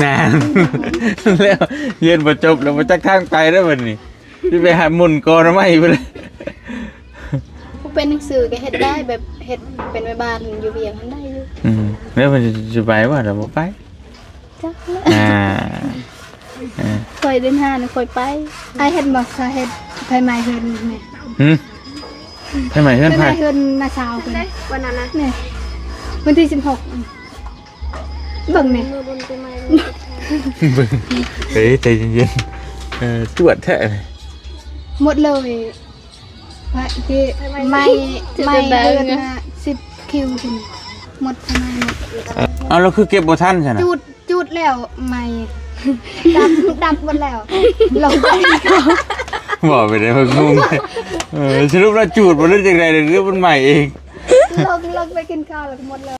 นานแล้วเรียนบ่จบแล้วบ่จักทางไปแล้วบัดนี้สิไปหาหมุนกอไม้ไปเลย ผู้เป็นหนังสือก็เฮ็ดได้แบบเฮ็ดเป็นแม่บ้านอยู่เวียงทันได้อยู่แล้วมันจะไปว่าเราบ่ไปจักเคยเดินห้างเคยไปไอ้เฮ็ดบ่ค่ะเฮ็ดภายในเฮือนแม่ทำไมเฮือนไผเฮือนนาสาวกันวันนั้นนะนี่วันที่16เบิ่งแม่เฮ้ยใจเย็นๆตรวจแท้หมดเลยว่าที่ไม่เดือนละ10 คิวคุณหมดทำไมหมดเอาเราคือเก็บบ่ทันใช่ไหมจุดแล้วไม่ดับหมดแล้วลงไปบอกไปเลยงงสรุปเราจูดบ่รู้จังได๋หรือมันใหม่เองลงไปกินข้าวแล้วหมดแล้ว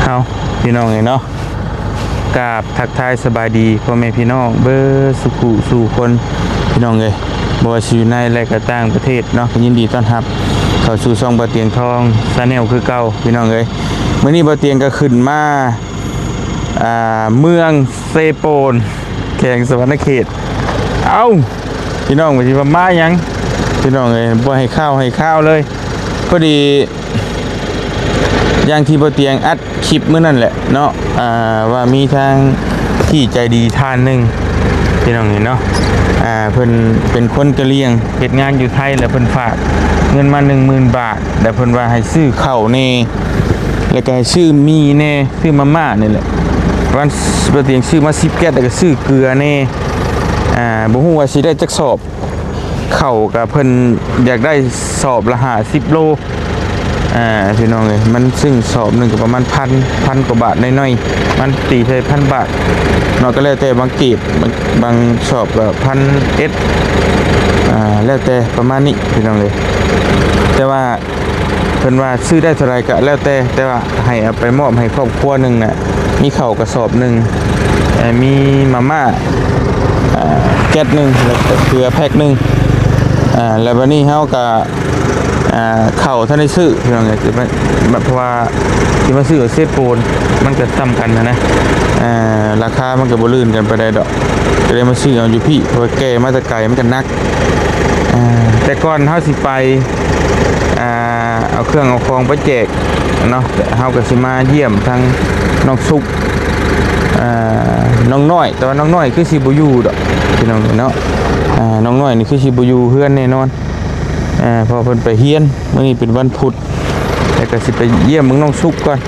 เอาพี่น้องเนาะกราบทักทายสบายดีพ่อแม่พี่น้องเบอร์สุขุสู่คนพี่น้องเลยบ่ว่าสิอยู่ในและก็ต่างประเทศเนาะยินดีต้อนรับเข้าสู่ช่องบ่เตียงทองชาแนลคือเก่าพี่น้องเอ้ยมื้อนี้บ่เตียงก็ขึ้นมาเมืองเซโปนแขวงสวรรณเขตเอ้าพี่น้องว่าสิมาหยังพี่น้องเอ้ยบ่ให้ข้าวเลยพอดีอย่างที่บ่เตียงอัดคลิปมื้อนั่นแหละเนาะว่ามีทางที่ใจดีท่านนึงพี่น้องเนาะเพิ่นเป็นคนกะเหรี่ยงเฮ็ดงานอยู่ไทยแล้วเพิ่นฝากเงินมา 10,000 บาทแล้วเพิ่นว่าให้ซื้อข้าวแน่แล้วก็ให้ซื้อมีแน่ซื้อมาม่านี่แหละวันบ่เตียงซื้อมา10 แก๊สแล้วก็ซื้อเกลือแน่บ่ฮู้ว่าสิได้จักสอบข้าวก็เพิ่นอยากได้สอบละ50 โลพี่น้องเลยมันซึ่งสอบหนึ่งก็ประมาณพันกว่าบาทน้อยๆมันตีใช้1,000 บาทนอกก็แล้วแต่บางกีบบางสอบก็1,000 แล้วแต่ประมาณนี้พี่น้องเลยแต่ว่าเพิ่นว่าซื้อได้เท่าไรก็แล้วแต่ว่าให้เอาไปมอบให้ครอบครัวหนึ่งน่ะมีข้าวกระสอบหนึ่งมีมาม่าแก๊สหนึ่งแล้วก็เกลือแพ็คหนึ่งแล้ววันนี้เฮาก็เข่าท่านได้ซื้อพี่น้องเนี่ยคือแบบว่าที่มาซื้อเซฟโปนมันก็ซ้ำกันนะราคามันก็บ่ลื่นกันไปได้ดอกก็เลยมาซื้อเอาอยู่พี่เพราะแก่มาแต่ไกลมันก็นักแต่ก่อนเฮาสิไปเอาเครื่องเอาของไปแจกเนาะเฮาก็สิมาเยี่ยมทางน้องสุกน้องน้อยแต่ว่าน้องน้อยคือสิบ่อยู่ดอกพี่น้องเนาะน้องน้อยนี่คือสิบ่อยู่เฮือนแน่นอนพอเพิ่นไปเฮียนมื้อนี้เป็นวันพุธแต่ก็สิไปเยี่ยมมึงน้องสุกก่อน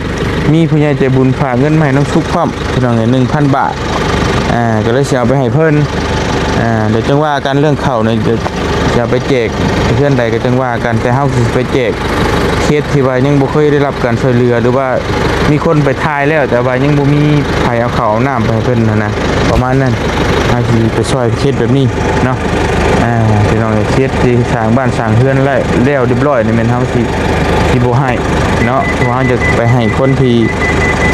มีผู้ใหญ่ใจบุญฝากเงินมาให้น้องสุกพร้อมพี่น้อง1,000 บาทก็เลยสิเอาไปให้เพิ่นเดี๋ยวจังว่ากันเรื่องข้าวเนี่ยจะไปแจกเพื่อนใดก็จังว่ากันแต่เฮาสิไปแจกเคสที่ว่ายังบ่เคยได้รับการช่วยเหลือหรือว่ามีคนไปทายแล้วแต่ว่ายังบ่มีไผเอาข้าวเอาน้ำไปให้เพิ่นนะประมาณนั้นเฮาสิไปช่วยเคสแบบนี้เนาะพี่น้องเคสที่สร้างบ้านสร้างเรือนแล้วเรียบร้อยนี่แม่นเฮาสิบ่ให้เนาะเพราะเฮาจะไปให้คนที่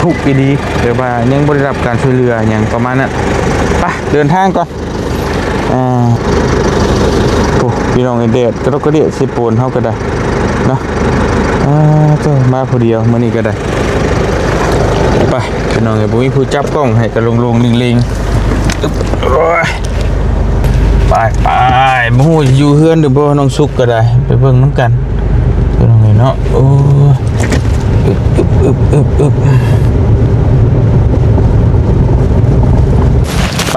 ทุกข์ดีหรือว่ายังบ่ได้รับการช่วยเหลือหยังประมาณนั้นไปเดินทางก่อนพี่น้องเด็ดก็เด็ดสิปูนเฮาก็ได้เนาะจ้ามาพอดีมื้อนี้ก็ได้ไปพี่น้องบ่มีผู้จับกล้องให้ก็ลงลิงไปบ่ฮู้อยู่เฮือนหรือบ่น้องสุกก็ได้ไปเบิ่งนำกันพี่น้องเนาะโอ้อึบไป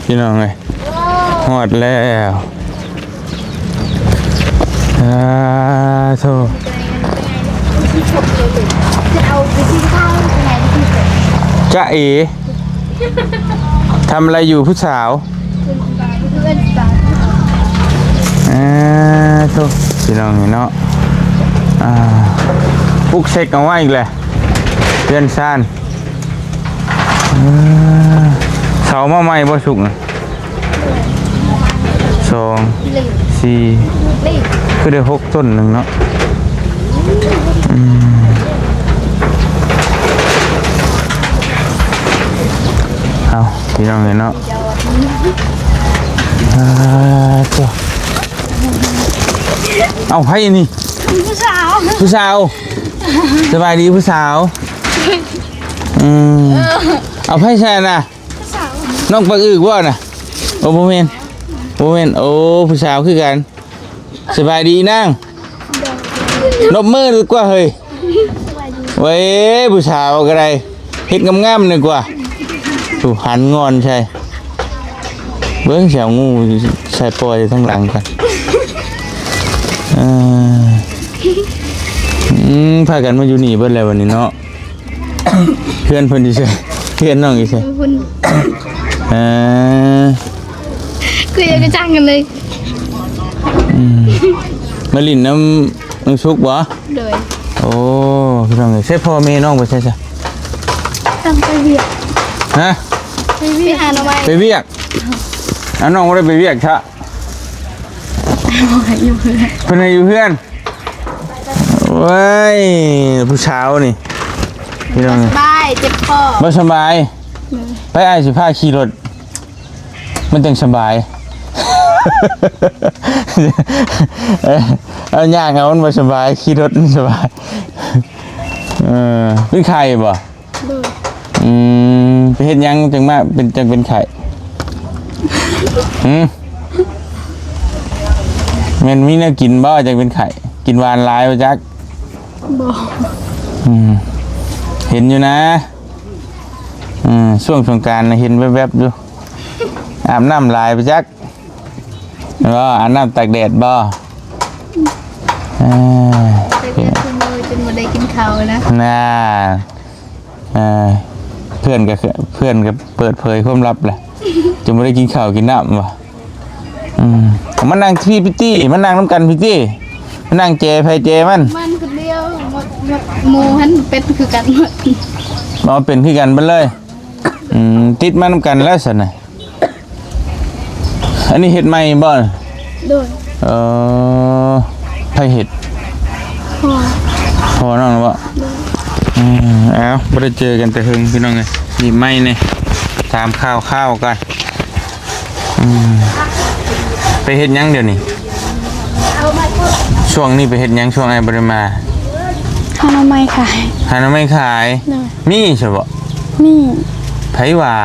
พี่น้องเอ้ยฮอดแล้วโธ่จะเอาไปกินข้าวยังไงที่สุดจ๊ะเอ๋ทำอะไรอยู่ผู้สาวโธ่พี่น้องเนาะปุ๊กเช็คเอาไว้อีกเลยเพื่อนซ่านเสามาใหม่บ่สุก2 4คือได้6 ต้นหนึ่งเนาะเอาพี่น้องเนาะเอาให้นี่ ผู้สาว ผู้สาวสบายดีผู้สาวเอาไพ่แช่น่ะ ผู้สาว น้องปักอึกว่าน่ะโอ้โมเมนโอ้ผู้สาวคือกันสบายดีนั่งนบมือดีกว่าเฮ้ยเว้ยผู้สาวก็ได้เฮ็ดงามๆหนึ่งกว่าถูหันงอนใช่เบิ้งเสียวงูใส่ปล่อยทั้งหลังกันพากันมาอยู่นี่เบิ้ลแล้ววันนี้เนาะ เพื่อนเพิ่นดิใช่เพื่อนน้องดิใช่ คุณ คือยังกระจ้างกันเลย มาลินน้ำซุกบ่ เลย โอ้พี่น้องใช่พ่อแม่น้องบ่ใช่จ้ะ ตั้งไปเวียก ฮะ ไปหาหน่อไม้ ไปเวียกน้องบ่ได้ไปเวียกชะ อยู่เพื่อน เพิ่นให้อยู่เพื่อนเว้ยผู้สาวนี่พี่น้อง บายเจ็บคอ บ่สบายไปอ้ายสิพาขี่รถมันจังสบาย เอาย่างเอามันบ่สบายขี่รถมันสบายเป็นไข่บ่ เลย ไปเฮ็ดหยังจังมาเป็นไข่มันมีแนวกินบ่จังเป็นไข่กินหวานหลายบ่จัก บอก เห็นอยู่นะช่วงสงกรานต์น่ะเห็นแวบๆอยู่อาบน้ำลายไปจักบ่อาบน้ำตากแดดบ่ ไปเรียนคุณมือจนมาได้กินข้าวนะ น่าเพื่อนก็เปิดเผยความลับแหละจะไม่ได้กินข้าวกินน้ำบ่มันนั่งพี่พิตตี้มันนั่งน้ำกันพิตตี้มันนั่งเจไพเจมัน มันคนเดียวหมดหมูหันเป็นคือกันหมด มาเป็นคือกันไปเลยติดมาน้ำกันแล้วสินะอันนี้เห็ดใหม่บ่ โดย ไผเห็ด พอ พอน้องหรือเปล่าเอาไม่ได้เจอกันแต่เฮงพี่น้องไงนี่ไม่เนี่ยตามข้าวกันไปเห็ดยังเดี๋ยวนี้ช่วงนี้ไปเห็ดยังช่วงไอ้บริมา ข้าวหน่อไม้ขาย หาน้ำไม่ขายมีใช่ปะ นี่ ไผหว่า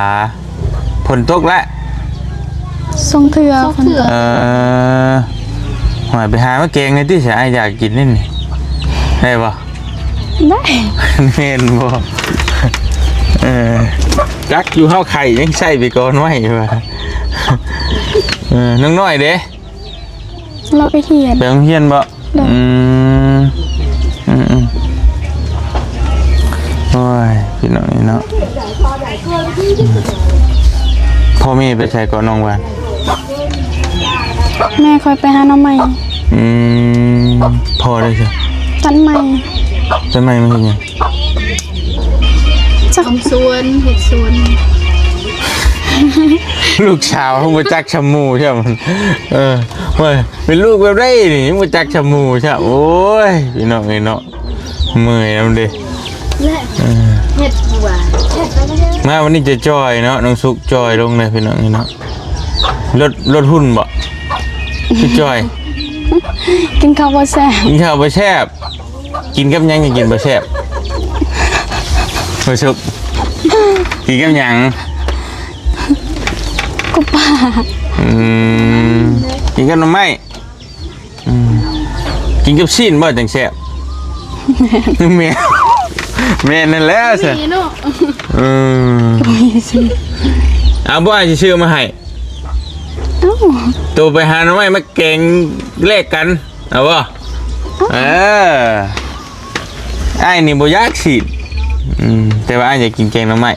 ผลตกแล้ว ทรงเถื่อคนเถื่อ หอยไปหามาแกงในที่เสียอยากกินนี่นี่ได้ปะ ได้ เมนบ่จักอยู่เฮาไข่ยังใส่ไปก่อนไว้ว่ะน้องน้อยเด้ เราไปเขียน ไปโรงเรียนบ่โอ้ยพี่น้องนี่เนาะพ่อแม่ไปใช้ก่อนน้องวัน แม่คอยไปหาหน่อไม้ พอได้ใช่ ตันไม้ จะไม่เห็นยัง จักสวนเห็ดสวน ลูกสาวเขามาจักชะมูใช่ไหมเว้ยเป็นลูกแบบไรนี่มาจักชะมูใช่โอ้ยพี่น้องไอ้เนาะเมื่อยน้ำดิ และเห็ดบัวเห็ดอะไรเนี่ย มาวันนี้จะจอยเนาะน้องซุกจอยลงเลยพี่น้องไอ้เนาะรถหุ่นบ่พี่จอย กินข้าวบ่แซ่บ กินข้าวบะแซบกินกับหยังกินบะแซบน้องซุกกินกับหยัง กุป่า กินกับหน่อไม้กินกับซีนบ่จังแซ่บแม่นั่นแหละสิ นี่เนาะ เอาบ่อาสิซื้อมาให้ เอ้า ตัวไปหาหน่อไม้มาแกงแลกกันเอาบ่อ้ายนี่บ่อยากสิแต่ว่าอ้ายอยากกินแกงหน่อไม้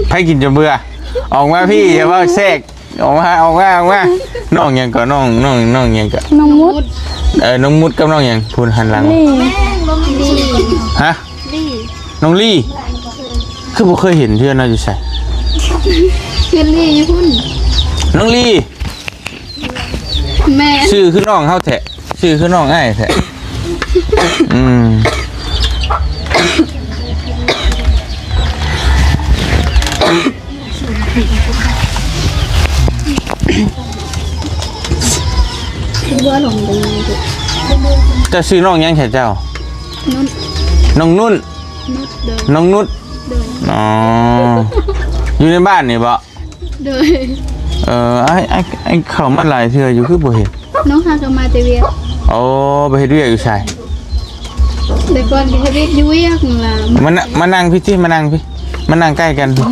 ไผกินจนเบื่อออกมาพี่อย่าว่าแทรกออกมาน้องหยังก็น้องหยังก็ น้องมุด น้องมุดกับน้องหยังพูดหันหลัง นี่ดี ฮะ ดี น้องลี่คือบ่เคยเห็นเทื่อน่าอยู่ใส่ คือลี่อยู่พุ่น น้องลี่ แม่ ชื่อคือน้องเฮาแท้ชื่อคือน้องอ้ายแท้ ว่าหลงเป็นไงดิ เจ้าชื่อน้องหยังแค่เจ้า นุ่น น้องนุ่น นุดเดิน น้องนุช เดิน อ๋ออยู่ในบ้านนี่บ่ เดิน ไอ้เข้ามาหลายเทื่ออยู่คือบ่เห็น น้องหาก็มาแต่เวียก โอ้ไปเฮ็ดเวียกอยู่ไส แต่ก่อนก็เฮ็ดเวียกอยู่เวียกล่ะ มานั่งพี่ที่มานั่งพี่มานั่งใกล้กันพี่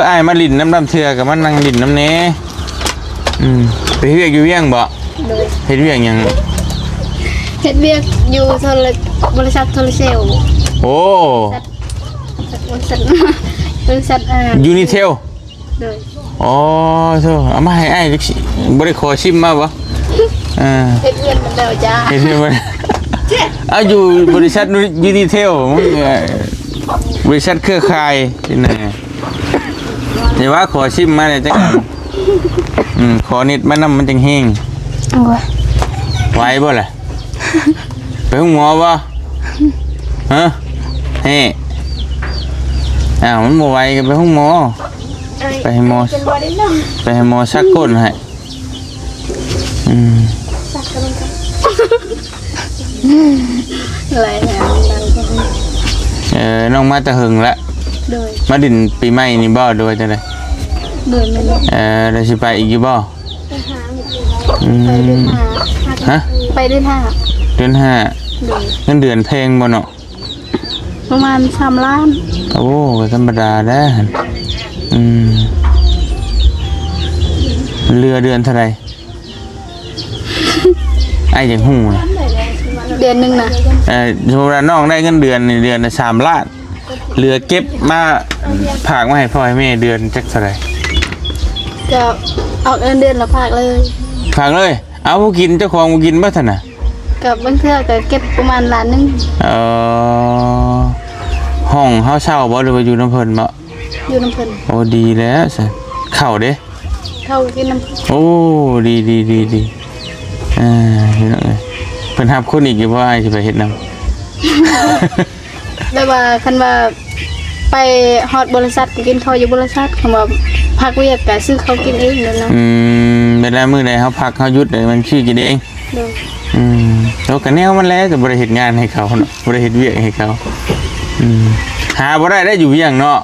ไอ้ายมาลิ้นน้ำเทื่อกับมานั่งลิ้นน้ำเน้ไปเฮ็ดเวียกอยู่เวียงบ่ โดย เฮ็ดเวียกหยัง เฮ็ดเวียกอยู่บริษัทโทรเซล โอ้ บริษัทบริษัทยูนิเทล โดย อ๋อโธ่เอามาให้ไอ้จักสิบ่ได้ขอชิมมาบ่เฮ็ดเวียกมันแล้วจ้า เฮ็ดเวียกมันเอาอยู่บริษัทยูนิเทลมันบริษัทเครือข่ายที่ไหนอย่าว่าขอชิมมาเลยจังขอนิดมานำมันจังแห้ง โอ้ย ไหวบ่ล่ะไปห้องหมอบ่ฮะเฮ้มันบ่ไหวก็ไปห้องหมอไปให้หมอไปให้หมอซักก้นให้อะไรเนี่ย น้องมาแตะหึงละ โดย มาดินปีใหม่นี่บ่ด้วยจังได๋ โดยมัน ได้สิไปอีกอยู่บ่ไปเดือนห้า ฮะ ไปเดือนห้า เดือนห้า โดย เงินเดือนแพงบ่เนาะ ประมาณ3 ล้าน โอ้ก็ธรรมดาเด้อเรือเดือนเท่าไหร่ไอ้จังฮู้นะ เดือนหนึงนะ สมมุติว่าน้องได้เงินเดือนนี่เดือนละ3 ล้านเรือเก็บมาฝากมาให้พ่อให้แม่เดือนจักเท่าไหร่ ก็ออกเดือนละภาคเลย ฝากเลยเอาบ่กินเจ้าของบ่กินบ่ซั่นน่ะ กับบางเทื่อก็เก็บประมาณล้านหนึง ห้องเฮาเช่าบ่หรือว่าอยู่น้ำเพิ่นบ่ อยู่น้ำเพิ่น โอ้ดีแล้วซั่นเข้าเด้ เข้ากินน้ำ โอ้ดีพี่น้องเอ้ยเพิ่นรับคนอีกอยู่บ่อ้ายสิไปเฮ็ดนำ แบบว่าคันว่าไปฮอดบริษัทก็กินข้าวอยู่บริษัทคันว่าพักเวียกก็ซื้อข้าวกินเองนั่นนะ เวลามื้อใดเฮาพักเฮาหยุดได้มันชื่อกินเอง โดย แล้วก็แนวมันแล้วแต่บ่ได้เฮ็ดงานให้เขาเนาะบ่ได้เฮ็ดเวียกให้เขาหาบ่ได้อยู่เวียงเนาะ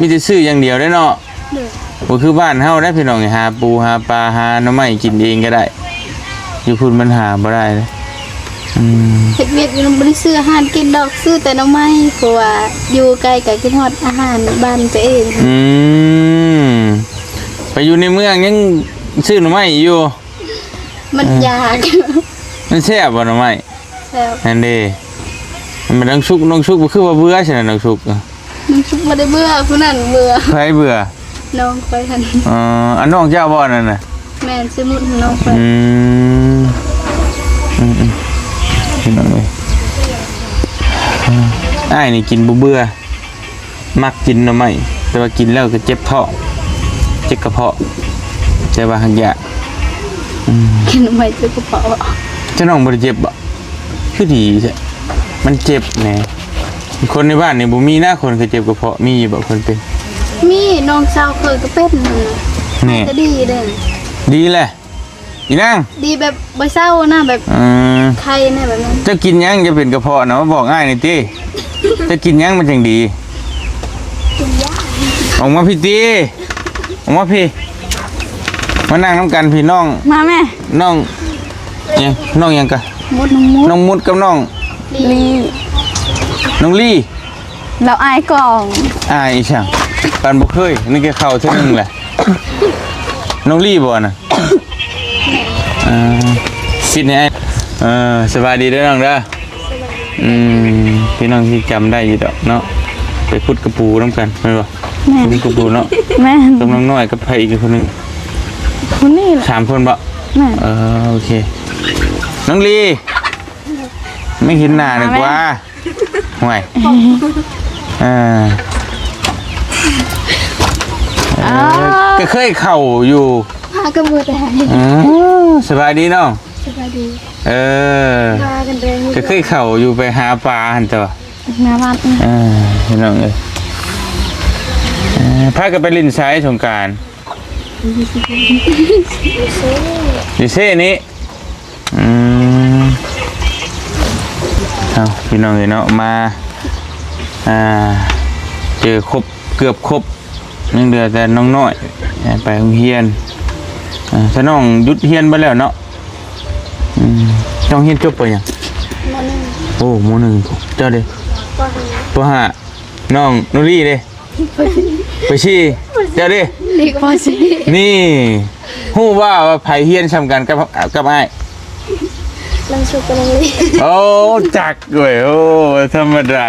มีแต่ซื้ออย่างเดียวได้เนาะ โดย บ่คือบ้านเฮาได้พี่น้องหาปูหาปลาหาหน่อไม้กินเองก็ได้อยู่พุ่นมันหาบ่ได้เลย เฮ็ดเวียกอยู่บ่ได้ซื้ออาหารกินดอกซื้อแต่หน่อไม้เพราะว่าอยู่ใกล้ก็กินฮอดอาหารบ้านตัวเอง ไปอยู่ในเมืองยังซื้อหน่อไม้อยู่ มันยาก มันแซ่บบ่หน่อไม้ แล้ว นั่นเด้มันน้องชุกบ่คือว่าเบื่อใช่ไหมน้องชุก มันคิดบ่ได้เบื่อผู้นั้นเบื่อ ใครเบื่อ น้องไปทัน อันน้องเจ้าบ่นั่นน่ะ แม่นซื้อมุดน้องไป พี่น้องเอ้ยอ้ายนี่กินบ่เบื่อมักกินหน่อไม้แต่ว่ากินแล้วก็เจ็บท้องเจ็บกระเพาะแต่ว่าหักยา กินไม่ซื้อกระเป๋า เจ้าน้องบ่ได้เจ็บบ่คือดีใช่มันเจ็บแหน่คนในบ้านนี่บ่มีนะคนเคยเจ็บกระเพาะมีบ่คนเป็น มีน้องสาวเคยก็เป็นนั่นน่ะ นี่ ก็ดีเด้อ ดีแหละอีนาง ดีแบบบ่เศร้านะแบบไข้นะแบบนั้น เจ้ากินหยังจะเป็นกระเพาะนะมาบอกง่ายหน่อยติเจ้ากินหยังมันจังดีออกมาพี่ติออกมาพี่มานั่งน้ำกันพี่น้อง มาแม่ น้องยังน้องยังกะ มุดน้องมุด น้องมุดกับน้อง ลี น้องลี่ เราอายกล่อง อายอีช่างปานบ่เคยนี่แกเข้าเท่านึงแหละน้องลี่บ่น่ะฟิตให้สบายดีเด้อน้องเด้อพี่น้องที่จำได้อยู่ดอกเนาะไปพุดกระปูน้ำกันแม่นบ่ แม่ พุดกระปูเนาะ แม่ กับน้องน้อยกับไผอีกคนหนึง คนนี้แหละ 3 คนบ่ แม่ โอเคน้องลีไม่เห็นหน้านึกว่าห่วยก็เคยเข้าอยู่ พากันเบื่อแต่หาย สบายดีเนาะ สบายดี พากันเดิน ก็เคยเข้าอยู่ไปหาปลาหั่นตัว หน้าบ้าน พี่น้องเอ้ยพากันไปลินไซด์สงกรานต์ดิเซ่นี้ เอาพี่น้องเนาะมาเจอครบเกือบครบยังเหลือแต่น้องน้อยไปโรงเรียนถ้าน้องหยุดเรียนไปแล้วเนาะน้องเรียนจบไปยังม.1โอ้ม.1เจ้าเด้ป.5น้องนุรีเด้ไปชี้เจ้าเด้นี่ก็สิ นี่ฮู้ว่าไผเรียนซ้ำกันกับอ้ายลังสุกกำลังลีโอ้จักด้วยโอ้ธรรมดา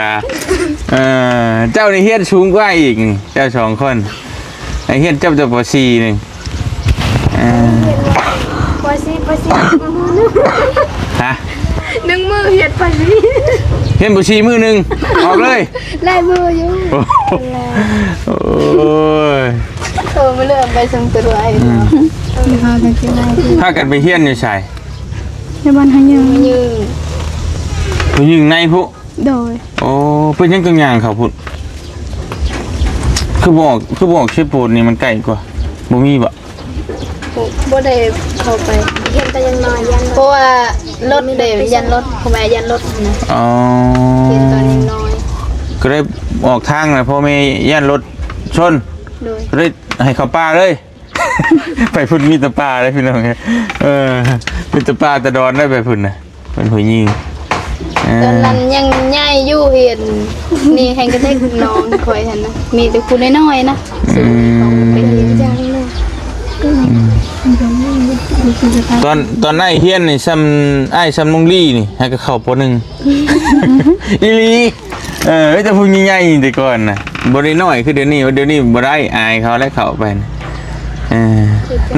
เจ้านี่เฮียนสูงกว่าอีกเจ้า2คนไอ้เฮียนเจ้าจะป.4นึงป.4ฮะ1มือเฮ็ดป.4เฮียนป.4มือนึงออกเลยลายมืออยู่โอ้ยโตมาเริ่มไปส่งตัวไอ้เนาะพากันไปเฮียนอยู่ไสในบ้านหายืงผู้หญิงในพุโดยโอ้เป็นยังกังยางเขาพุคือบอกชื่อปูนนี่มันใกล้กว่าบ่มีบ่ได้เข้าไปเห็นแต่ยังน้อยยันเพราะว่ารถเดยันรถพ่อแม่ยันรถนะอ๋อเห็นตอนยังน้อยก็ได้ออกทางนะพ่อแม่ยันรถชนเลยให้เขาป้าเลยไปพุ่นมีตะปาได้พี่น้องมีตะปาตะดอนได้ไปพุ่นนะเป็นหัวยิงตอนนั้นยังใหญ่อยู่เห็นนี่แห่งกระเทกน้องคอยเห็นนะมีแต่คุณน้อยๆนะไปเรียนจังเลยตอนไอ้เฮียนนี่ซ้ำไอ้ซ้ำน้องลี่นี่ให้ก็เข้าป.1อีลีแต่พูดง่ายๆแต่ก่อนนะบ่ได้น้อยคือเดี๋ยวนี้บ่ได้อายเขาแล้วเข้าไป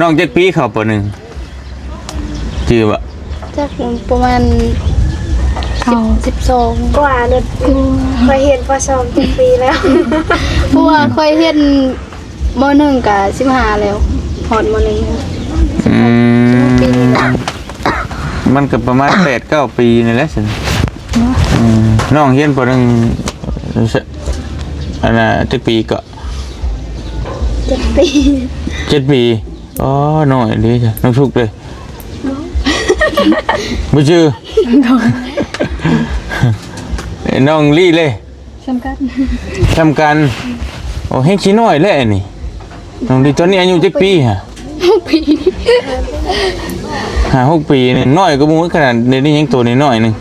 น้องจักปีเข้าป.1จื้อบ่จักประมาณ12กว่าเลยเคยเห็นป.2 10 ปีแล้วเพราะว่าเคยเห็นม.1 กับ15แล้วฮอดม.1มันก็ประมาณ 8-9 ปีนี่แหละสิน้องเรียนป.1อันน่ะจักปีก็7 ปี 7 ปีอ๋อน้อยดีจ้ะน้องชุกเลยบ่ชื่อน้องลี่เลยสำคัญโอ้เฮ็ดขี้น้อยแล้วนี่น้องลี่ตอนนี้อายุจักปีฮะ6 ปี6 ปีนี่น้อยก็บ่ขนาดนี้ยังตัวน้อยนึง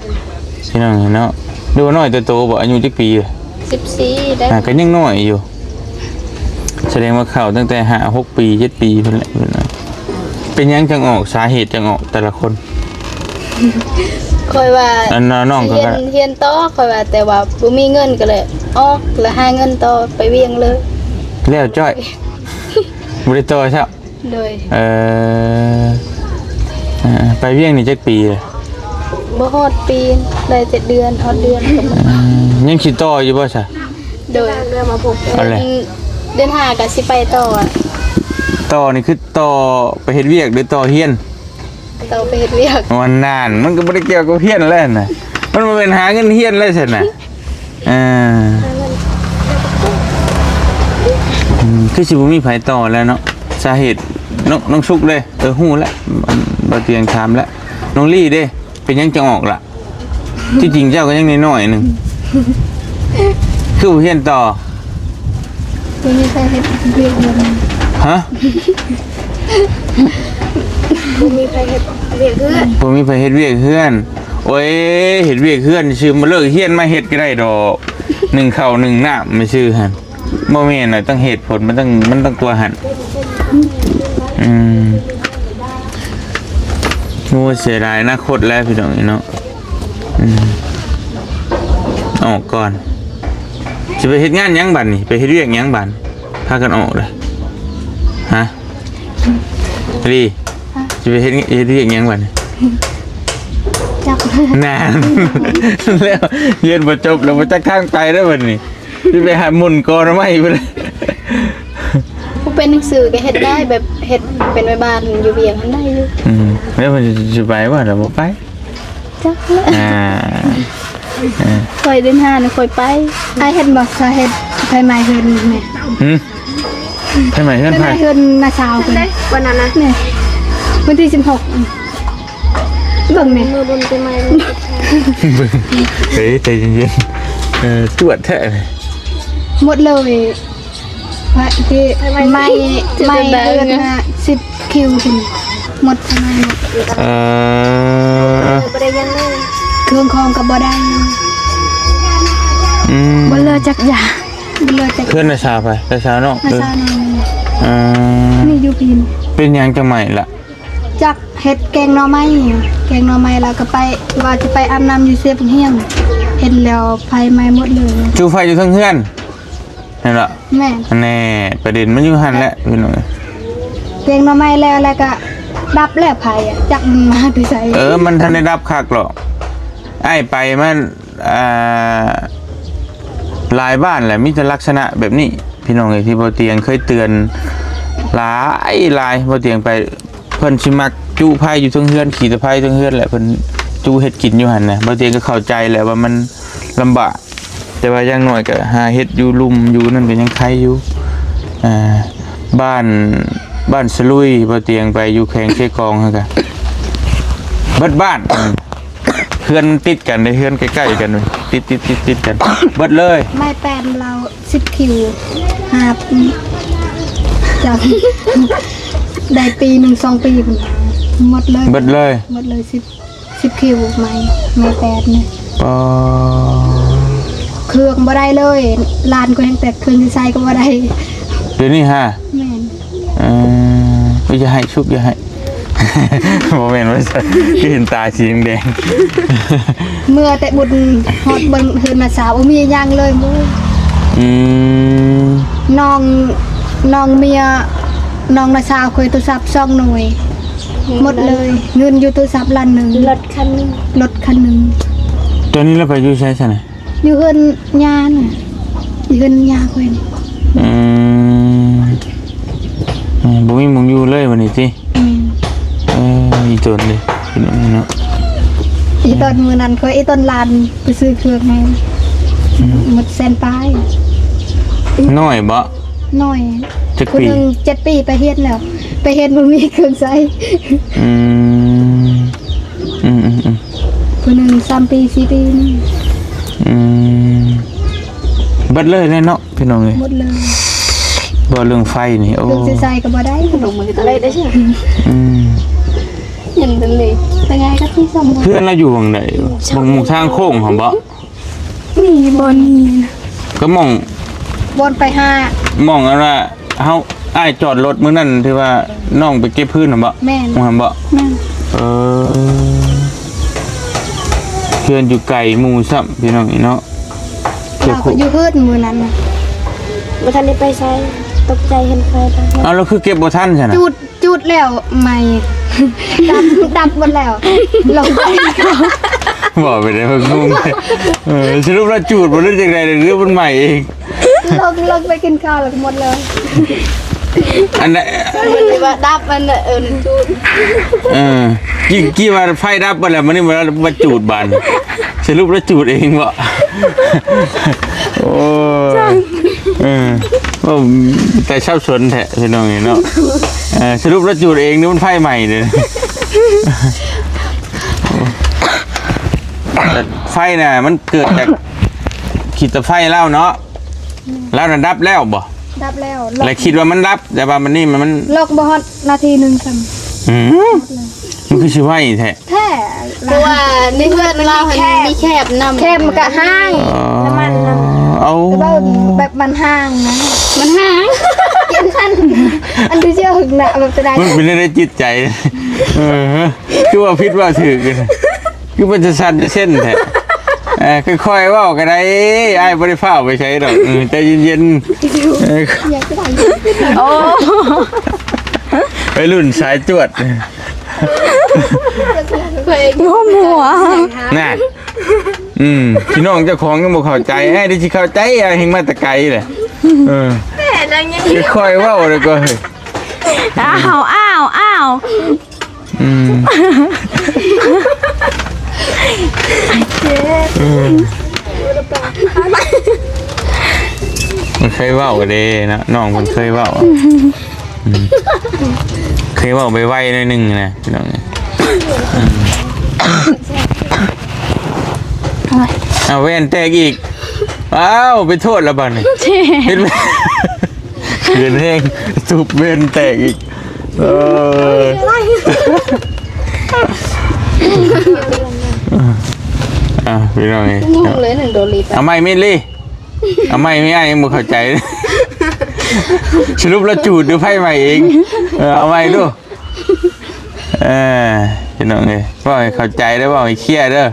พี่น้องเนาะดูน้อยแต่โตบ่อายุจักปี14ได้ก็ยังน้อยอยู่แสดงว่าเข้าตั้งแต่6 ปี7 ปีเพิ่นแหละเป็นยังจังออกสาเหตุจังออกแต่ละคนคอยว่าน้องก็เรียนต่อคอยว่าแต่ว่าบ่มีเงินก็เลยออกแล้วหาเงินต่อไปเวียงเลยแล้วจ้อยบ่ได้ต่อใช่เลยไปเวียงนี่จักปีบ่ฮอดปีได้7 เดือนฮอดเดือนยังสิต่ออยู่บ่ซะโดยเรื่องมาพบเดือน5ก็สิไปต่อนี่คือต่อไปเฮ็ดเวียกหรือต่อเฮียนต่อไปเฮ็ดเวียกมันนานมันก็บ่ได้เกี่ยวกับเฮียนแล้วน่ะมันบ่เป็นหาเงินเฮียนเลยซั่นน่ะคือสิบ่มีไผต่อแล้วเนาะสาเหตุน้องชุกเลยฮู้แล้วบ่เตียงถามแล้วน้องลี่เด้เป็นยังจะออกล่ะที่จริงเจ้าก็ยังน้อยๆนึงคือบ่เฮียนต่อมีใครเฮ็ดเวียกฮะบ่มีใครเฮ็ดเวียกเฮือนบ่มีไผเฮ็ดเวียกเฮือนโอ้ยเฮ็ดเวียกเฮือนชื่อมาเลิกเฮียนมาเฮ็ดก็ได้ดอก1ข้าว1น้ำไม่ชื่อหั่นบ่แม่นน่ะต้องเหตุผลมันต้องตัวหั่นโอ้เสียดายอนาคตแล้วพี่น้องเนาะออกก่อนจะไปเฮ็ดงานยังบัดนี่ไปเฮ็ดเวียกยังบัดพากันออกเลยฮะรีจะไปเฮ็ดเวียกยังบัดจักนานแล้วเรียนบ่จบแล้วบ่จักทางไปแล้วบัดนี้สิไปหาหมุนกอไม้พุ่นผู้เป็นหนังสือก็เฮ็ดได้แบบเฮ็ดเป็นแม่บ้านอยู่เวียงหันได้อยู่แล้วมันสิไปบ่ล่ะบ่ไปจักคอยเดิน5นี่คอยไปไอ้เฮ็ดบ่เฮ็ดไปใหม่เฮือนแม่ไปใหม่เฮือนเฮือนนาชาวเพิ่นวันนั้นนะนี่วันที่16 เบิ่งเนี่ย มือบนไปไม้ เฮ้ยใจเย็นๆตรวจแท้เลย หมดเลยว่าที่ไม่เดือนละ10 คิวคุณหมดทำไมหมด บ่ได้ยังเลย เครื่องคองกับบ่ได้ บ่เลิกจักยา บ่เลยแต่ เพื่อนนาชาไปนาชาเนาะ มาซาหน่อย นี่ นี่อยู่พิน เป็นยังจังใหม่ละ จักเฮ็ดแกงหน่อไม้แกงหน่อไม้แล้วก็ไปว่าจะไปอาบน้ำอยู่เสียบเฮียงเห็นแล้วไฟไหม้หมดเลย จูไฟอยู่ทั้งเพื่อนนี่นละ แม่ อันแน่ประเด็นมันอยู่หันแหละพี่น้อง แกงหน่อไม้แล้วก็ดับแล้วไฟอ่ะจักมันมาไปใส่ มันทันได้รับคักหรอกไอ้ไปมันหลายบ้านแหละมีแต่ลักษณะแบบนี้พี่น้องที่บ่เตียงเคยเตือนหลายบ่เตียงไปเพิ่นสิมักจูไผอยู่ทั้งเฮือนขี่ตะไผทั้งเฮือนแหละเพิ่นจูเฮ็ดกินอยู่หั่นน่ะบ่เตียงก็เข้าใจแหละว่ามันลำบากแต่ว่าอย่างน้อยก็หาเฮ็ดอยู่ลุมอยู่นั่นก็ยังใครอยู่บ้านสลุยบ่เตียงไปอยู่แขวงเชกองหั่นก็เบิดบ้านเฮือนมันติดกันได้เฮือนใกล้ๆกันเลยติดกันเบิดเลย ไม้แปนเรา10 คิวหาจักได้ปี1 2 ปีพุ่นหมดเลย เบิดเลย หมดเลย10 คิวไม่แปดเนี่ย ปอ เครื่องบ่ได้เลยลานก็ยังแต่เครื่องที่ใช้ก็บ่ได้ เดี๋ยวนี้ฮะ แม่น อย่าให้ชุบอย่าให้ โมเมนต์ว่าจะเห็นตาสีแดง เมื่อแต่บุญฮอดเบิ่งเฮือนน่ะสาวบ่มีหยังเลยหมู่ น้องเมียน้องน่ะสาวเคยโทรศัพท์2หน่วยหมดเลยเงินอยู่โทรศัพท์ล้านหนึง รถคันนึง รถคันหนึง ตัวนี้เราไปอยู่ใช้ไหน อยู่เฮือนยาน่ะอยู่เฮือนยาเพิ่น บ่มีหมองอยู่เลยวันนี้สิอีจนเลยพี่น้องเนาะ อีตอนมื้อนั้นเคยอีตอนลานไปซื้อเครื่องให้หมดแสนปลาย น้อยบ่ น้อย จัก คน ปี หนึง7 ปีไปเฮ็ดแล้ว ไปเฮ็ดบ่มีเครื่องใช้ อืม คนหนึง3 ปี 4 ปีนี่ เบิดเลยเนาะพี่น้องเอ้ย หมดเลย บ่เรื่องไฟนี่โอ้ เครื่องใช้ก็บ่ได้ ลงมืออะไรได้ใช่ เห็นเป็นเลยเป็นไงก็ที่สมบูรณ์ เพื่อนเราอยู่หม่องใดหม่องทางโค้งหั่นบ่ มีบนนี้นะ ก็หม่อง บนไปห้า หม่องอันว่าเฮาอ้ายจอดรถมื้อนั้นที่ว่าน้องไปเก็บพื้นหั่นบ่ แม่น หั่นบ่ แม่น เพื่อนอยู่ไกลหมู่ซ้ำพี่น้องอีเนาะ เราก็อยู่เฮือดมือนั้นนะ บ่ทันได้ไปใช้ตกใจเห็นไฟตา เอาแล้วคือเก็บบ่ทันใช่น่ะ จุดแล้วไม่ ดับหมดแล้วลงไป บอกไปได้เพิ่งงงสรุปว่าจูดบ่ได้จังได๋หรือมันใหม่เอง ลงไปกินข้าวแล้วก็หมดเลย อันนั้น มันเลยว่าดับมันจูด กี่ว่าไฟดับบ่แล้วมันนี่มาจูดบานสรุปแล้วจูดเองบ่โอ้ว่าแต่ชอบสนแท้พี่น้องนี่เนาะสรุปแล้วจูดเองนี่มันไฟใหม่เลยไฟน่ะมันเกิดจากขีดตะไฟแล้วเนาะแล้วน่ะดับแล้วบ่ ดับแล้ว แล้วคิดว่ามันดับแต่ว่ามันนี่มัน ลกบ่ฮอดนาทีหนึงซ้ มันคือชิไว้แท้ ำแท้ เพราะว่าในเพื่อนเราเห็นมีแคบนำ แค่มันก็ห้าง น้ำมันนำ เอา แต่ว่าแบบมันห้างนะ มันหาย กินอันที่เชื่อหึงน่ะแบบจะได้ มันเป็นเรื่องในจิตใจคือว่าพิษว่าถือกันคือมันจะสั่นจะเส้นแท้ค่อยๆว่ากันได้ไอ้บริฟ้าไปใช้ดอกใจเย็นๆ อยากจะได้ โอ้ ไปรุ่นสายจวด เคยง้มหัว น่ะพี่น้องเจ้าของยังบ่เข้าใจไอ้ที่สิเข้าใจเฮงมาแตะไกลแหละแต่ดังยัง ค่อยๆเว้าเลยก็เฮ้ย อ้าว มันเคยเว้ากันเด้นะน้องมันเคยเว้าเคยเว้าไปไวหน่อยนึงนะพี่น้อง เอาแว่นแตกอีกอ้าวไปโทษแล้วบ้านนี่เห็นไหมเกินแห้งสูบแว่นแตกอีกพี่น้องไง งงเลย1 โดลิตร เอาไม่มิดลี่เอาไม่ไม่ยังบ่เข้าใจสรุปแล้วจูดหรือไพ่ใหม่เองเอาไม่ดูพี่น้องไงว่าให้เข้าใจได้ว่าให้เครียดเด้อ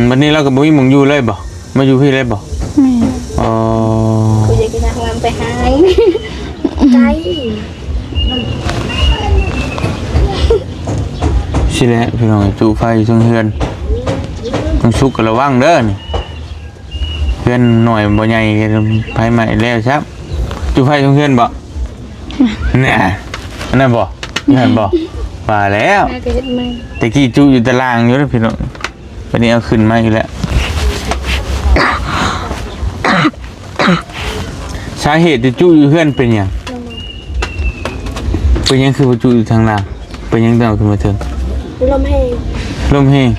วันนี้เราก็บ่มีหมองอยู่เลยบ่มาอยู่พี่เลยบ่อ๋อ กูอยากจะทำไปหาใจ สิแหละพี่น้องจูไฟอยู่เทิงเฮือนต้องสุกก็ระวังเด้อนี่เฮือนหน่อยบ่ใหญ่ไฟใหม่แล้วครับจูไฟเทิงเฮือนบ่เนี่ยอันนั้นบ่นี่หันบ่ว่าแล้ว แม่ก็เฮ็ดใหม่ ตะกี้จูอยู่ตารางอยู่แล้วพี่น้องวันนี้เอาขึ้นมาอีกแล้วสาเหตุที่จูอยู่เฮือนเป็นหยังเป็นหยังคือว่าจูอยู่ทางล่างเป็นหยังต้องเอาขึ้นมาเถิง ลมแห้ง ลมแห้ง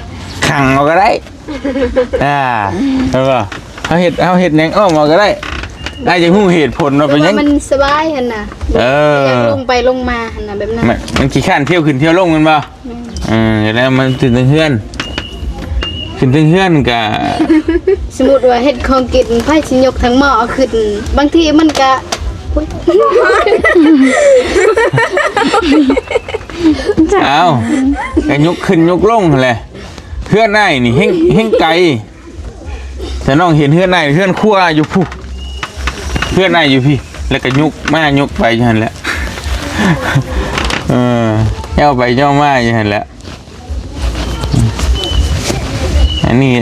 ขังเอาก็ได้เห็นป่ะเอาเห็ดแหนงอ้อมเอาก็ได้ได้จะหูเหตุผลว่าเป็นหยัง มันสบายหั่นน่ะอยากลงไปลงมาหั่นน่ะแบบนั้น มันขี้ข้านเที่ยวขึ้นเที่ยวลงกันป่ะแล้วมันถึงเฮือนขึ้นถึงเฮือนกะ สมมุติว่าเฮ็ดของกินไผสิยกทั้งหม้อขึ้นบางทีมันก็ เอาไอ้ยกขึ้นยกลงแหละเฮือนได้นี่เฮงไกลแต่น้องเห็นเฮือนได้เฮือนครัวอยู่ผู้เฮือนได้อยู่พี่แล้วก็ยกมายกไปอย่างนั้นแหละเอาไปย่อมาอย่างนั้นแหละอันนี้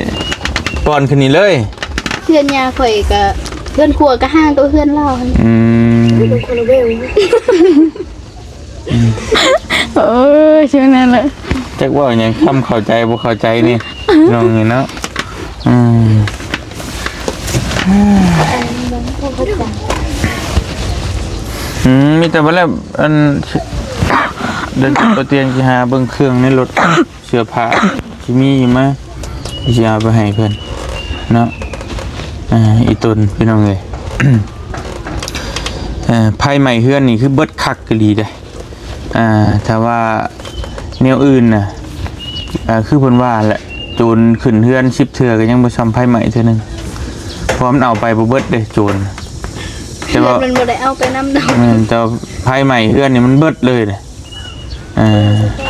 ป้อนขึ้นนี่เลย เพื่อนยาข่อยก็เพื่อนครัวก็ห้างตัวเพื่อนเล่าหั่น เป็นคนละเวล ช่วงนั้นแหละ จักว่าอย่างคำเข้าใจบ่เข้าใจนี่น้องนี่เนาะมีแต่ว่าแล้วอันเดินตัวเตียงสิหาเบิ่งเครื่องในรถเสื้อผ้าสิมีอยู่มั้ยสิเอาไปให้เพิ่นเนาะอีตุนพี่น้องเอ้ยไพ่ใหม่เฮือนนี่คือเบิดคักก็ดีได้ถ้าว่าแนวอื่นน่ะคือเพิ่นว่าแหละโจรขึ้นเฮือน10เทื่อก็ยังบ่ซ้ำไพ่ใหม่เทื่อนึงเพราะมันเอาไปบ่เบิดเด้โจรแต่ว่า มันบ่ได้เอาไปนำดอก แต่ไพ่ใหม่เฮือนนี่มันเบิดเลยเด้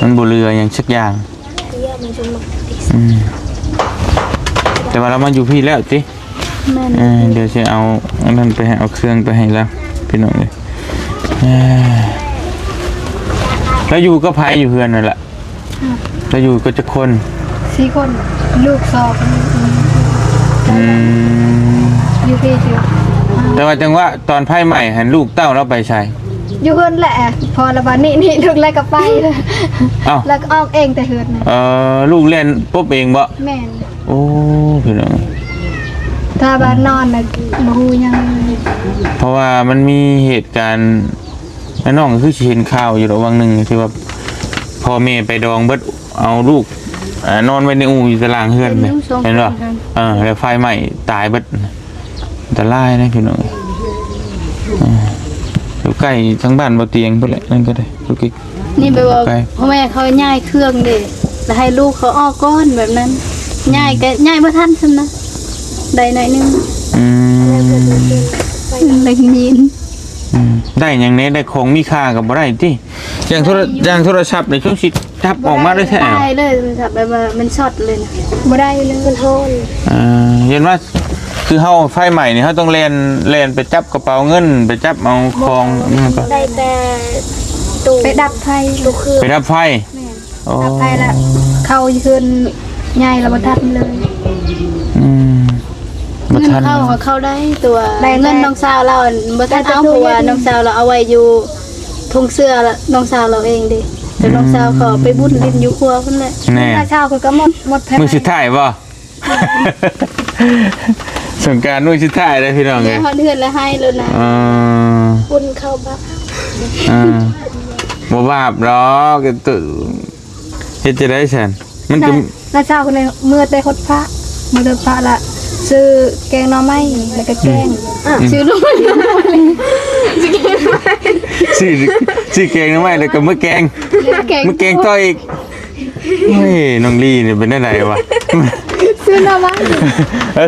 มันบ่เหลือหยังสักอย่างแต่ว่าเรามาอยู่พี่แล้วติ แม่น เดี๋ยวจะเอาอันนั้นไปให้เอาเครื่องไปให้แล้วพี่น้องเลยแล้วอยู่ก็พายอยู่เฮือนนั่นแหละแล้วอยู่ก็จะคน 4 คนลูก2อยู่พี่อยู่ แต่ว่าจังว่าตอนไพ่ใหม่หันลูกเต้าเราไปใช้ อยู่เฮือนแหละพอละบัดนี้ลูกแล้วก็ไปเลย เอ้า แล้วก็ออกเองแต่เฮือนน่ะ ลูกเล่นปุ๊บเองบ่ แม่น โอ้พี่น้อง ถ้าบ้านนอนน่ะบ่ฮู้หยัง เพราะว่ามันมีเหตุการณ์น้องคือสิเห็นข่าวอยู่ระวังหนึ่งที่ว่าพ่อแม่ไปดองเบิดเอาลูกนอนไว้ในอู่อยู่ตารางเฮือนเลยเห็นป่ะแล้วไฟใหม่ตายเบิดแต่ไล่นะพี่น้องอยู่ใกล้ทั้งบ้านบ่เตียงเพิ่นแหละนั่นก็ได้ลูกกิ๊ก นี่ไปว่าพ่อแม่เขาย้ายเครื่องเด้แล้วให้ลูกเขาออกก้อนแบบนั้นย้ายก็ย้ายบ่ทันซั่นนะได้หน่อยนึงได้ยิน ได้อย่างนี้ได้ของมีค่ากับบ่ได้ติอย่างโทรศัพท์ในช่วงสิทับออกมาได้แท้ ได้เลยแบบว่ามันช็อตเลยนะบ่ได้เลยมันฮ้อน เห็นว่าคือเฮาไฟใหม่นี่เฮาต้องแล่นไปจับกระเป๋าเงินไปจับเอาของนั่นก็ ได้แต่ตู้ ไปดับไฟ ตู้เครื่อง ไปดับไฟ แม่ดับไฟแล้วเข้าคืนใหญ่แล้วบ่ทันเลย บ่ เงิน ทัน เข้าได้ตัวเงินน้องสาวเราบ่ทันเอาเพราะว่าน้องสาวเราเอาไว้อยู่ทุ่งเสื้อละน้องสาวเราเองดิแต่น้องสาวเขาไปบุญลิ้นอยู่ครัวเพิ่นแหละ แน่ น้องสาวเพิ่นก็หมดแพ้ มื้อสุดท้ายบ่ สงกรานต์มื้อสุดท้ายเลยพี่น้องเอ้ย เฮาเดือนละให้แล้วนะ บุญเข้าบัก บ่บาปหรอกก็ตื่นเฮ็ดจะได้ฉันมันก็ น้าเจ้าคนนึงเมื่อได้ฮดพระมื้อเดินพระละซื้อแกงหน่อไม้แล้วก็แกงซื้อลูกซื้อแกงหน่อไม้แล้วก็มื้อแกงต่ออีกเฮ้ยน้องลี่นี่เป็นได้ไดวะ ซื้อหน่อไม้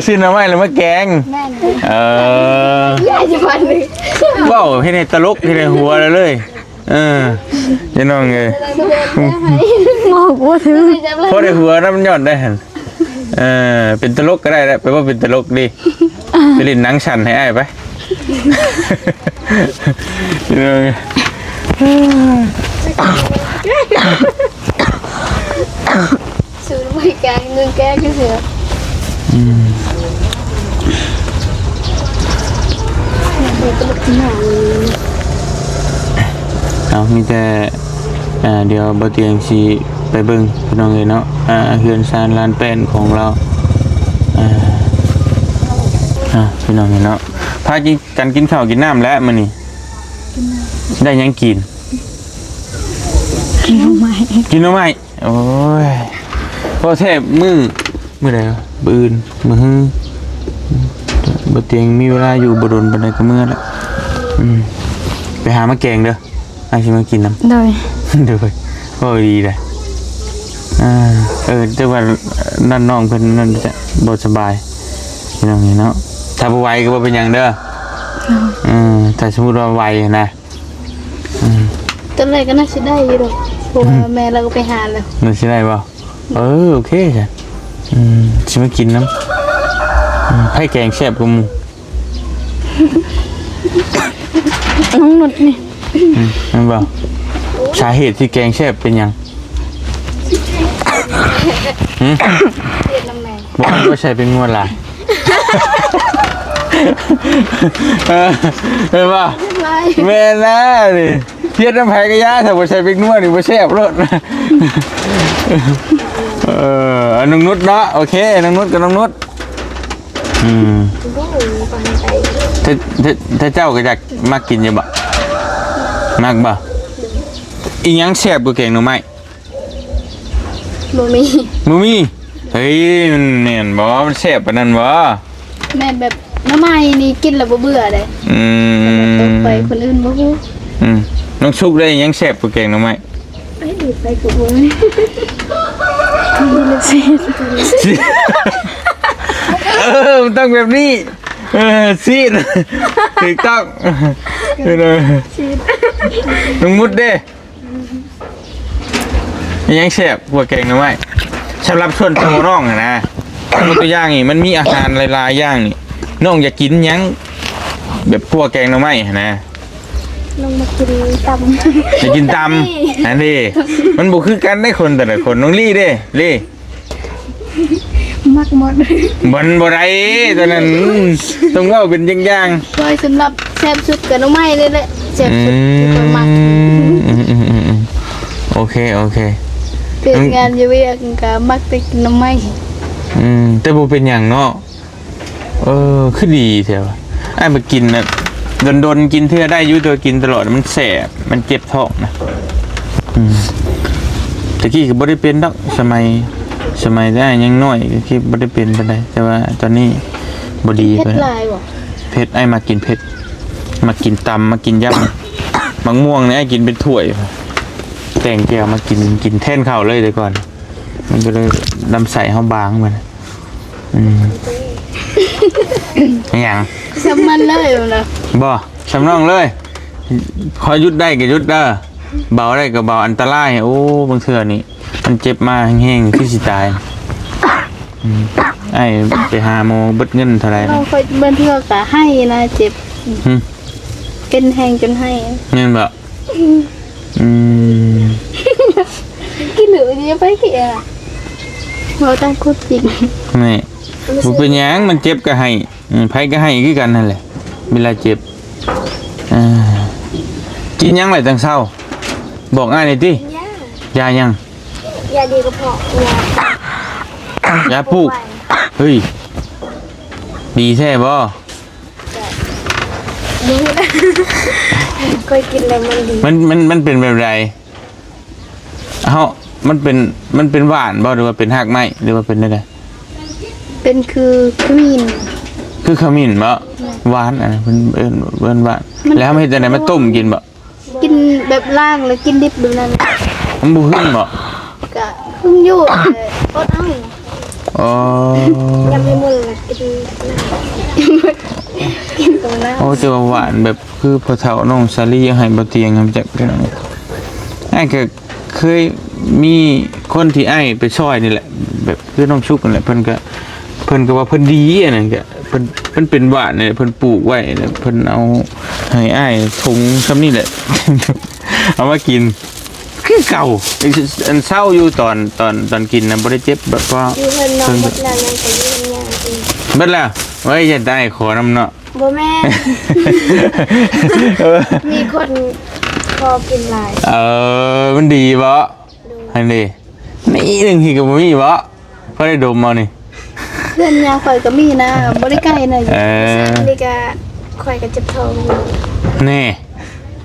ซื้อหน่อไม้แล้วมื้อแกง แม่น ยายจะวันนี้ เว้าให้ในตลกให้ในหัวเลยอย่าน้องเอ้ย งอกว่าถือ พอได้หัวน้ำยอดได้หั่นเป็นตลกก็ได้แล้วแปลว่าเป็นตลกดิไปเล่นหนังฉันให้อ้ายไปอย่าน้องซื้อไม่แกงเงินแกงก็เสือ เอามีแต่เดี๋ยวบ่เตียงสิไปเบิ่งพี่น้องเอ้ยเนาะเฮือนซานลานแป้นของเราพี่น้องเอ้ยเนาะพากันกินข้าวกินน้ำแล้วมื้อนี้ได้หยังกินหน่อไม้โอ้ยพอแทบมื้อใดวะมื้ออื่นมื้อฮื้อบ่เตียงมีเวลาอยู่บ่โดนปานใดก็มื้อละไปหามาแกงเด้ออ้ายสิมากินน้ำ โดย เดี๋ยวโอ้ยดีเลยจังหวะนั่นน้องเพิ่นนั่นจะบ่สบายพี่น้องนี่เนาะถ้าบ่ไหวก็บ่เป็นหยังเด้อถ้าสมมุติว่าไหวนะตอนแรกก็น่าจะได้อยู่หรอกเพราะว่าแม่เราก็ไปหาแล้ว มันสิได้บ่โอเคจ้ะสิมากินน้ำให้แกงแซ่บกว่าหมู่ น้องหนุดนี่ นั่นบ่สาเหตุที่แกงแซ่บเป็นหยังเรียนน้ำแม่ บอกว่าใช่เป็นงวดหลายเห็นป่ะแม่น่าดิเทียดน้ำแพ้กระยาถ้าบ่ใช่เป็นงวดนี่บ่แซ่บรสน้องนุชเนาะโอเคน้องนุชกับน้องนุชถ้าเจ้าก็อยากมากินอยู่บ่มากบ่อีหยังแซ่บกว่าแกงหน่อไม้ บ่มี มีเฮ้ยมันแม่นบ่มันแซ่บปานนั้นบ่ แม่แบบน้ำไม้นี่กินแล้วบ่เบื่อเลยตกไปคนอื่นบ่ฮู้ น้องชุกได้หยังแซ่บกว่าแกงหน่อไม้ ไปดูไปกูบ่มันต้องแบบนี้ซีดถูกต้องน้องมุดเด้ยังแซ่บกว่าแกงหน่อไม้สำหรับส่วนตัวน้องนะตัวอย่างนี่มันมีอาหารหลายๆอย่างนี่น้องอยากกินยังแบบกลัวแกงหน่อไม้นะ ลงมากินตำ อยากกินตำนั่นดิมันบุคือกันได้คนแต่ละคนน้องลี่เด้ลี่ มักหมด บนบ่ไรตอนนั้นต้องเล่าเป็นอย่าง โดยสำหรับแซ่บสุดกับน้ำไม้เลยแหละแซ่บสุดที่ตัวมัก โอเคเป็นงานอยู่เวียกก็มักไปกินน้ำไม้ แต่บ่เป็นอย่างเนาะคือดีแถวไอ้มากินนะโดนกินเทื่อได้อยู่ตัวกินตลอดมันแสบมันเจ็บท้องนะตะกี้ก็บ่ได้เป็นดอกสมัยได้ยังน้อยก็คิดบ่ได้เป็นปานใดแต่ว่าตอนนี้บ่ดี เผ็ ไป ด แล้ว หลายบ่ เผ็ดไอ้มากินเผ็ดมากินตำมากินยำ มะม่วงเนี่ยไอ้กินเป็นถ้วยแต่งแก้วมากินแท่นข้าวเลยเดี๋ยวก่อนมันก็เลยลำไส้เฮาบางมันอย่าง สมันเลยนะ บ่สำนองเลยพอยุดได้ก็ยุดเด้อเบาได้ก็เบาอันตรายโอ้บางเทื่อนี่มันเจ็บมาแห้งๆคือสิตายไอ้ไปหาหมอเบิดเงินเท่าไหร่ เราเคยเบิ่นเทื่อก็ให้นะเจ็บเป็นแห้งจนให้ เงินบ่กินหรือจะไปกี่อ่ะเราต้องพูดจริง นี่บ่เป็นหยังมันเจ็บก็ให้ไผก็ให้คือกันนั่นแหละเวลาเจ็บกินหยังไว้ตั้งเช้าบอกอ้ายหน่อยติยายัง ยาดีกระเพาะยาปลูกเฮ้ยดีแท้บ่ รู้นะเคยกินแล้วมันดี มันเป็นแบบไรเฮามันเป็นหวานบ่หรือว่าเป็นหากไม้หรือว่าเป็นอะไร เป็นคือขมิ้น คือขมิ้นบ่หวานอันนั้นเพิ่นเอิ้นหวานแล้วมันเฮ็ดจังได๋มาต้มกินบ่ กินแบบล่างแล้วกินดิบแบบนั้น มันบ่หึ่งบ่ ก็เพิ่งอยู่อดเอา อ๋อ ยังไม่หมดเลยกิน ตรงนั้น โอ้จะว่าหวานแบบคือพ่อเฒ่าน้องสาลียังให้บ่เตียงครับจักพี่น้องไอ้ก็เคยมีคนที่ไอ้ไปช่วยนี่แหละ แบบคือน้องชุกนั่นแหละเพิ่นก็ว่าเพิ่นดีอันนั้นก็เพิ่นเป็นหวานเนี่ยเพิ่นปลูกไว้เนี่ยเพิ่นเอาให้อ้ายถุงซำนี่แหละ เอามากินคือเก่าอันเศร้าอยู่ตอนกินนะบ่ได้เจ็บแบบว่า อยู่เพิ่นนอนหมดแล้วยังไปยืนยังอีก เบิดแล้วไว้จะได้ขอน้ำเนาะ บ่แม่มีคนพอกินหลาย มันดีบ่อันนี้นี่หนึ่งทีก็บ่มีบ่พอได้ดมเอานี่ เพื่อนยาข่อยก็มีนะบ่ได้ใกล้นะอยู่ นี่ก็คอยกับเจ็บท้องอยู่ แน่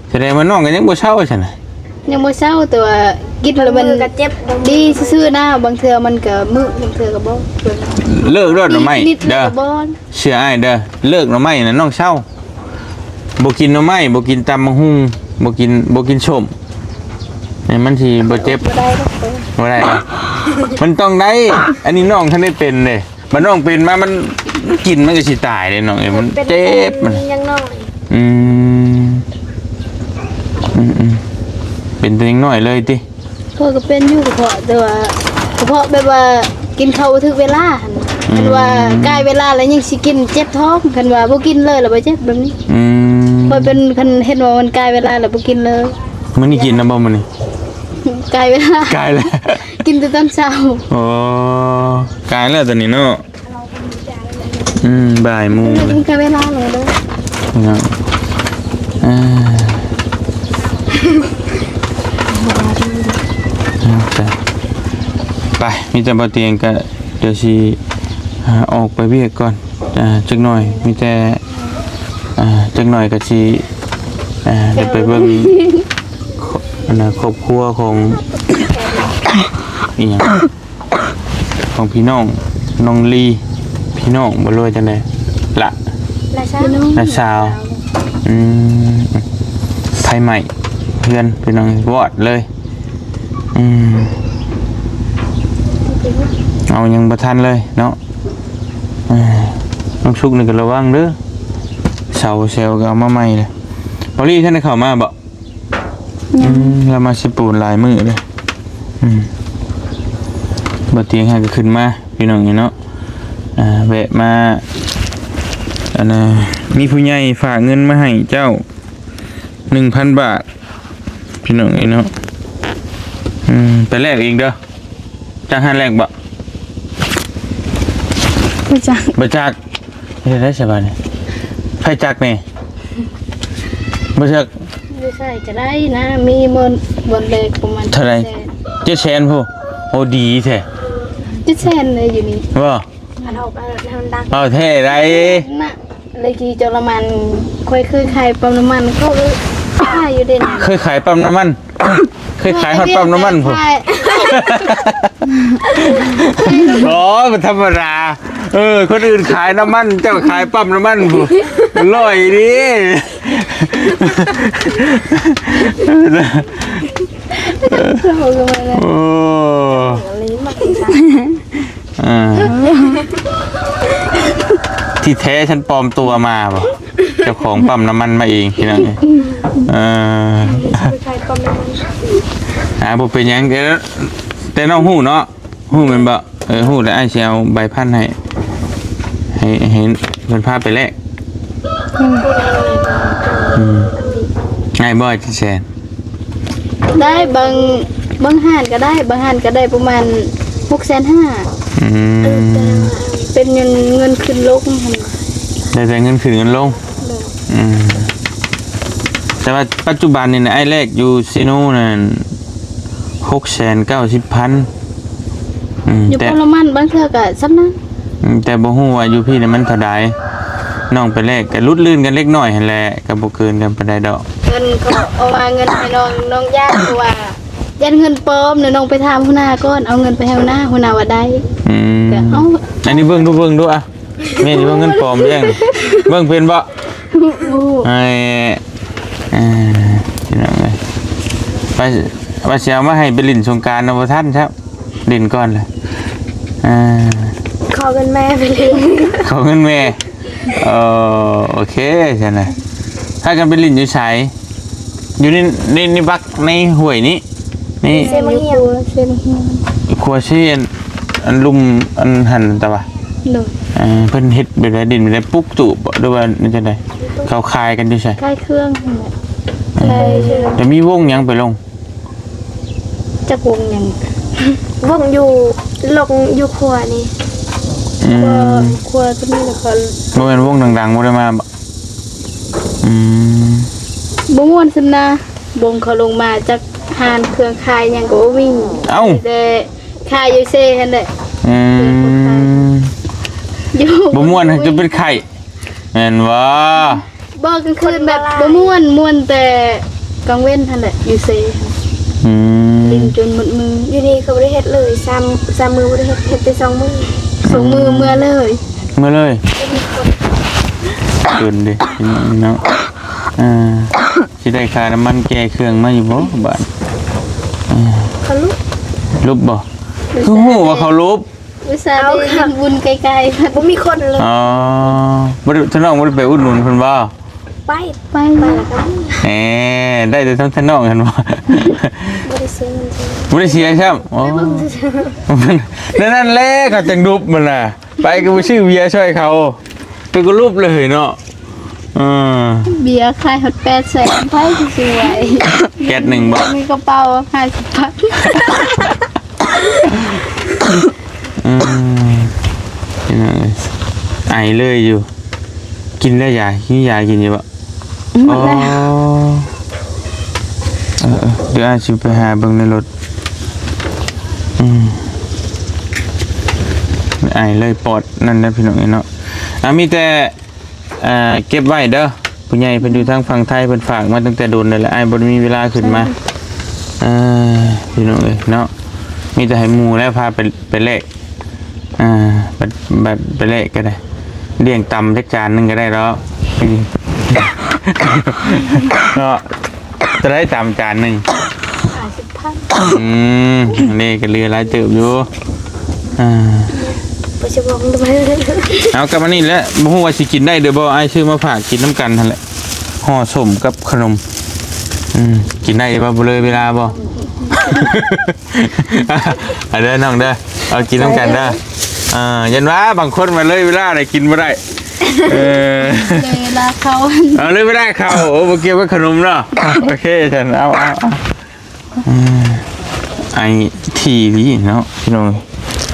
แสดงว่าน้องก็ยังบ่เช่าซั่นน่ะ ยังบ่เศร้าแต่ว่ากินแล้วมัน ก็เจ็บ ดีซื่อๆนะบางเทื่อมันก็มึบางเทื่อก็บ่เพิ่น เลิกรถหรือไม่ นิดๆ เด้อ ก็บ่ เชื่ออ้ายเด้อเลิกหรือไม่น่ะน้องเช่าบ่กินหน่อไม้บ่กินตำบักหุ่งบ่กินส้มนี่มันสิบ่เจ็บ บ่ได้ดอกเพิ่น บ่ได้หรอกมันต้องได้ อันนี้น้องท่านได้เป็นเลยมันน้องเป็นมามันกินมันก็สิตายเลยน้องเอ้ยมันเจ็บมัน ยังน้อย อืมเป็นตัวเองน้อยเลยติ พ่อก็เป็นอยู่กระเพาะแต่ว่ากระเพาะแบบว่ากินข้าวบ่ถึกเวลาหั่นคันว่าใกล้เวลาแล้วยังสิกินเจ็บท้องคันว่าบ่กินเลยแล้วบ่เจ็บแบบนี้ อืม พอยเป็นคันเห็นว่ามันใกล้เวลาแล้วบ่กินเลย มันนี่กินนะบ่มันนี่ ใกล้เวลาก ายแล้ว กินแต่ตอนเช้า โอ้กายแล้วตอนนี้เนาะบ่ายโมงเลย กินใกล้เวลาเลยเด้อ เนาะอ่าไปมีแต่บ่เตียงก็เดี๋ยวสิออกไปเวียกก่อนจักหน่อยมีแต่จักหน่อยก็สิเดี๋ยวไปเบิ่งครอบครัวของอีหยังของพี่น้องน้องลีพี่น้องบ่รู้ว่าจังได๋ละ และช้า น้าสาวไผใหม่เพื่อนพี่น้องวอดเลยเอายังบ่ทันเลยเนาะน้องชุกนี่ก็ระวังเด้อเสาเซลก็เอามาใหม่เลยบอลี่ท่านได้เข้ามาบ่เรามาสิปูนหลายมื้อเลยบ่เตียงให้ก็ขึ้นมาพี่น้องนี่เนาะแวะมาอันน่ะมีผู้ใหญ่ฝากเงินมาให้เจ้า 1,000 บาทพี่น้องนี่เนาะไปแลกเองเด้อจังหันแลกบ่ บ่จัก บ่จักเฮ็ดได้สบายนี่ไผจักนี่บ่จัก ไม่ใช่ก็ได้นะมีบนเลขประมาณ เท่าไหร่ 700,000ผู้โอ้ดีแท้ 700,000เลยอยู่นี่ บ่ อันออกอันดัง เอาแท้ได้ น่ะเลยกี่จรมันค่อยคือใครปั๊มน้ำมันก็ขายอยู่เด่น เคยขายปั๊มน้ำมัน เคยขายฮอดปั๊มน้ำมันผู้ อ๋อมันธรรมดาคนอื่นขายน้ำมันเจ้าขายปั๊มน้ำมันผู้อร่อยดิ เราก็มาเลย โอ้ ลิ้นมากินซะ ที่แท้ฉันปลอมตัวมาบ่เจ้าของปั๊มน้ำมันมาเองที่นั่นเลยไปใครก็ไม่รู้ บ่เป็นหยังแต่น้องฮู้เนาะฮู้แม่นบ่ฮู้แล้วอ้ายสิเอาใบพันให้เพิ่นพาไปแลกง่ายบ่ที่แสน ได้บางห้านก็ได้บางห้านก็ได้ประมาณ650,000เป็นเงินขึ้นลงหั่น ได้แต่เงินขึ้นเงินลงแต่ว่าปัจจุบันนี่นะไอ้แรกอยู่ซิโนนั่น690,000อยู่ปรมันบางเทื่อก็ซ้ำนั้น แต่บ่ฮู้ว่าอยู่พี่นี่มันเท่าใด น้องไปแลกก็ลุดลื่นกันเล็กน้อยหั่นแหละก็บ่เกินกันปานใดดอก เงินเขาเอามาเงินให้น้องย่าเพราะว่ายันเงินปลอมเดี๋ยวน้องไปถามหัวหน้าก่อนเอาเงินไปให้หัวหน้าว่าได้ อืม ก็เอา อันนี้เบิ่งดูอ่ะแม่นี่เบิ่งเงินปลอมยังเบิ่งเป็นบ่ไอ้พี่น้องเอ้ยว่าสิเอามาให้ไปเล่นสงกรานต์เนาะบ่ทันครับเล่นก่อนเลยขอเงินแม่ไปเลย ขอเงินแม่โอเคใช่ไหมถ้ากันไปเล่นอยู่ไสอยู่ในบักในห้วยนี้นี่ เซมาเฮีย เส้นเฮียน ครัวเชียนอันลุมอันหันตะวะ โดย เพิ่นเฮ็ดแบบใดดินแบบใดปุ๊กตูบด้วยว่านี่จังได๋เขาคายกันอยู่ใช่ ใกล้เครื่องนั่นแหละ ใช่ใช่ จะมีวงหยังไปลง จักวงหยัง วงอยู่ลงอยู่ครัวนี่ ครัวตัวนี้แล้วก็ บ่แม่นวงดังๆบ่ได้มาบ่ม บ่ม่วนซั่นนะบงเขาลงมาจากหานเครื่องคายหยังก็บ่มี เอ้า แต่คายอยู่เซ่หั่นแหละ อยู่ บ่ม่วนจะเป็นไข่แม่นบ่ บ่กลางคืนแบบบ่ม่วนแต่กลางเว้นหั่นแหละอยู่เซ่ลินจนหมดมือ อยู่นี่เขาบ่ได้เฮ็ดเลยซ้ำมือบ่ได้เฮ็ดไป2มื้อ ส่งมือเมื่อเลย มาเลยเกินดิเนาะสิได้ค่าน้ำมันแก้เครื่องมาอยู่บ่บ้าน เขาลุก ลบบ่คือฮู้ว่าเขาลบ อุตส่าห์ไปทำบุญไกลๆพัด บ่มีคนเลย อ๋อบ่ได้ท่านน้องบ่ได้ไปอุดหนุนเพิ่นบ่ ไป ไป แล้วกัน แหมได้แต่ท่านน้องกันบ่ บ่ได้ซื้อเงินซื้อ บ่ได้เสียครับอ๋อนั่นแหละเขาจังรูปมันน่ะไปก็บ่ชื่อเวียช่วยเขาไปก็รูปเลยเนาะ เบียร์ขายฮอต800,000ไปสวย แก๊ส1บ่ มีกระเป๋า50 บาท นี่นะไอเลยอยู่ กินแล้วยากินอยู่บ่ หมดแล้ว เดี๋ยวอาชิไปหาเบิ่งในรถไอเลยปอดนั่นนะพี่น้องเนาะมีแต่เก็บไว้เด้อผู้ใหญ่เพิ่นอยู่ทางฝั่งไทยเพิ่นฝากมาตั้งแต่โดนนั่นแหละไอ้บ่มีเวลาขึ้นมาพี่น้องเอ้ยเนาะมีแต่ให้หมู่แล้วพาไปแลกบัดไปแลกก็ได้เลี้ยงตำจักจานนึงก็ได้แล้วเนาะจะได้ตำจานนึง 50,000 นี่ก็เรือหลายเติบอยู่บ่สิบอกทำไม เอากลับมานี่แหละบ่ฮู้ว่าสิกินได้เด้อบ่อ้ายซื้อมาฝากกินน้ำกันนั่นแหละห่อสมกับขนมกินได้บ่เลยเวลาบ่ เด้อน้องเด้อเอากินน้ำกันเด้อยันว่าบางคนมาเลยเวลาได้กินบ่ได้เลยเวลาเขา เอาเลยไม่ได้ข้าวโอ้บ่เกี่ยวกับขนมเนาะโอเคฉันเอาไอทีนี่เนาะพี่น้อง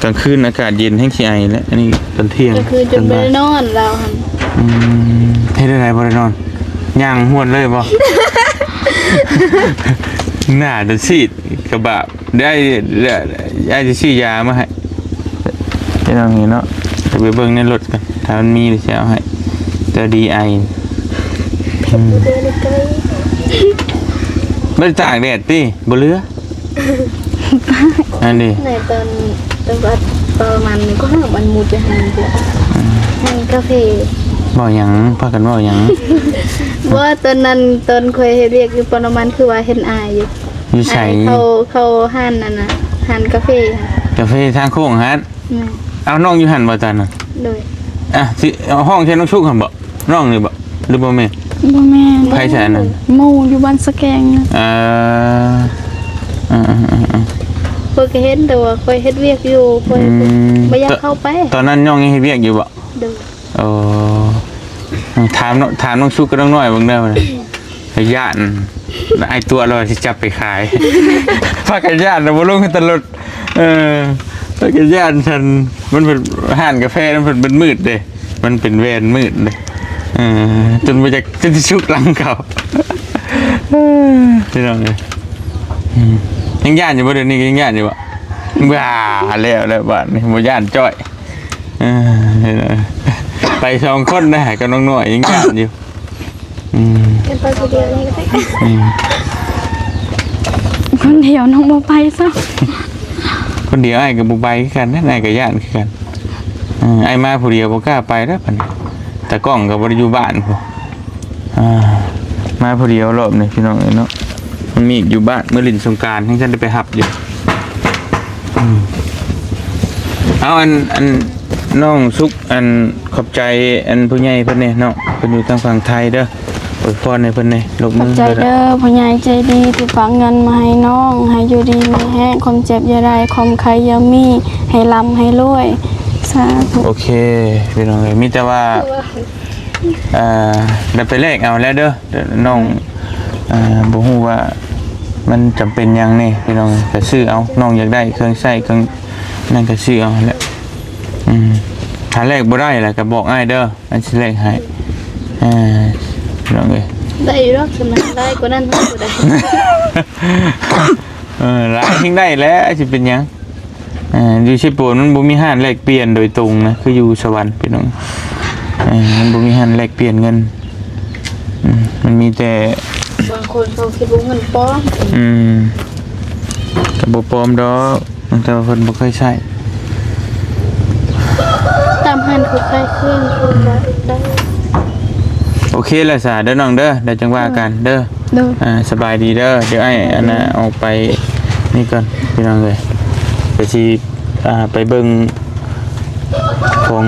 กลางคืนอากาศเย็นแห้งขี้ไอแล้วอันนี้ตอนเที่ยง ก็คือจนบ่ได้นอนเราหั่น เฮ็ดได้บ่ได้นอนย่างห้วนเลยบ่ หน้าจะซีดกระบะได้จะซื้อยามาให้พี่น้องนี่เนาะจะไปเบิ่งในรถกันถ้ามันมีจะเอาให้จะดีไอไม่ตากแดดติบ่เหลืออันนี้ ในตอนวัดประมาณนี้ก็ห้าวันมุดไปหันเดียวหันกาแฟ บ่หยังพากันบ่หยัง ว่าตอนนั้นตอนเคยเรียกอยู่ประมาณคือว่าเห็นอายอยู่ อยู่ไส เขาหันนั่นน่ะหันกาแฟ กาแฟทางโค้งฮัดเอาน้องอยู่หั่นบ่จันน่ะ โดย สิเอาห้องใช้น้องชุกหั่นบ่น้องนี่บ่หรือบ่แม่ บ่แม่น ใครใช่นั่น หมู่อยู่บ้านสแกงนะ เพิ่นก็เห็นแต่ว่าค่อยเฮ็ดเวียกอยู่ค่อยบ่อยากเข้าไป ตอนนั้นน้องยังเฮ็ดเวียกอยู่บ่ โดย ถามน้องชุกก็ต้องน้อยเบิ่งเด้อมันย่านไอ้ตัวเราสิจับไปขาย พากันย่านน่ะบ่ลงกันตลอดพากันย่านฉันมันเป็นห้านกาแฟมันเป็นมืดเด้มันเป็นแวนมืดเด้จนบ่อยากจะชุกหลังเขาพี่น้องเอ้ยยังย่านอยู่บ่เดี๋ยวนี้ยังย่านอยู่บ่บ้าแล้วบ้านนี่บ่ย่านจ้อย ไป2คนนะกับน้องหน่อยยังงานอยู่เป็นไปคนเดียวนี่ก็ได้ คนเดียวน้องบ่ไปซะ คนเดียวไอ้กับบุใบคือกันนั่นไอ้กับย่านคือกันไอ้มาผู้เดียวบ่กล้าไปแล้วพันแต่กล้องกับบริยูบ้านพอมาผู้เดียวรอบนี่พี่น้องเนาะมันมีอยู่บ้านเมื่อลินสงกรานต์ให้ฉันได้ไปหับอยู่เอาอันน้องซุกอันขอบใจอันผู้ใหญ่เพิ่นเนี่ยเนาะเพิ่นอยู่ทางฝั่งไทยเด้ออวยพรให้เพิ่นเนี่ยลง ข มื อบ อ ใจเด้อผู้ใหญ่ใจดีที่ฝากเงินมาให้น้องให้อยู่ดีมีแห้งความเจ็บอย่าได้ความใครอย่ามีให้ร่ำให้รวยสาธุ โอเคพี่น้องเอ้ยมีแต่ว่าได้ไปเลขเอาแล้วเด้อน้องบ่ฮู้ว่ามันจำเป็นหยังนี่พี่น้องก็ซื้อเอาน้องอยากได้เครื่องใช้เครื่องนั่นก็ซื้อเอาแหละถ้าเลขบ่ได้ล่ะก็บอกอ้ายเด้ออันสิเลขให้พี่น้องเอ้ย ได้รอบสมัยได้กว่านั้นบ่ได้ หลายทิ้งได้แล้วสิเป็นหยังอยู่ญี่ปุ่นมันบ่มีห้านแลกเปลี่ยนโดยตรงนะคืออยู่สวรรค์พี่น้องมันบ่มีห้านแลกเปลี่ยนเงินมันมีแต่ บางคนเขาคิดว่าเงินปลอม แต่บ่ปลอมดอกแต่ว่าเพิ่นบ่เคยใช้ ตามหันเขาคลายเครื่องเขาก็ได้ โอเคแล้วซะเด้อน้องเด้อเดี๋ยวจังว่ากันเด้อ เด้อ สบายดีเด้อเดี๋ยวไอ้อันน่ะออกไปนี่ก่อนพี่น้องเอ้ยไปสิไปเบิ่งของ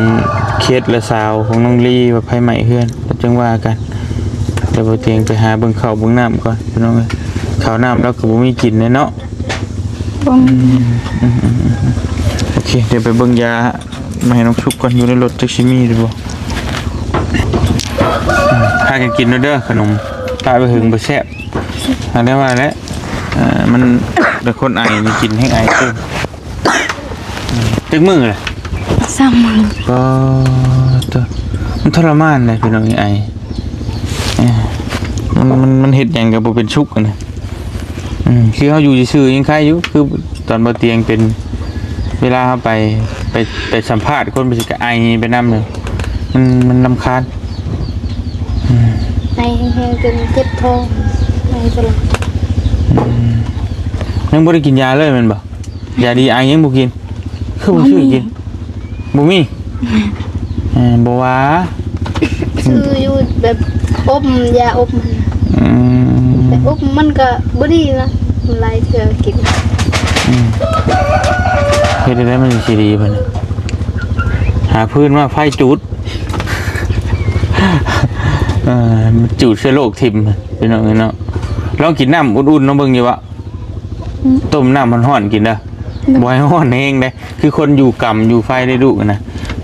เคสและสาวของน้องลี่ว่าไผใหม่เฮือนเดี๋ยวจังว่ากันเดี๋ยวบ่เตียงไปหาเบิ่งข้าวเบิ่งน้ำก่อนพี่น้องเอ้ยข้าวน้ำแล้วก็บ่มีกินแน่เนาะ บ่มี โอเคเดี๋ยวไปเบิ่งยามาให้น้องชุบก่อนอยู่ในรถจักสิมีหรือบ่พากันกินเด้อขนมตายไปหึงบ่แซ่บอันนี้ว่าแล้วมันเป็นคนไอมีกินให้ไอเพิ่มตึกมือเลย ซ้ำมือ ก็ตัวมันทรมานเลยพี่น้องไอมันเห็ดอย่างกับเป็นชุกนะคือเขาอยู่ซื่อยังใครอยู่คือตอนบนเตียงเป็นเวลาเขาไปสัมภาษณ์คนไปสิกไอไปน้ำเลยมันรำคาญ ไอแห้งๆจนเจ็บท้องไอตลอด ยังบ่ได้กินยาเลยแมันบ่ยาดีไอยังบ่กินคือบ่ซื้อกินบ่มีบ่ว่า ซื้ออยู่แบบอบยาอบมันแต่อบมันก็บ่ดีนะมันหลายเทื่อกิน เฮ็ดได้มันสิดีบัดนี้หาพื้นมาไฟจุดมันจุดเชื้อโรคทิ่มพี่น้องเนาะลองกินน้ำอุ่นๆน้องเบิ่งอยู่วะต้มน้ำมันร้อนกินเด้อบ่ให้ร้อนเองเด้คือคนอยู่กำอยู่ไฟได้ดุนะ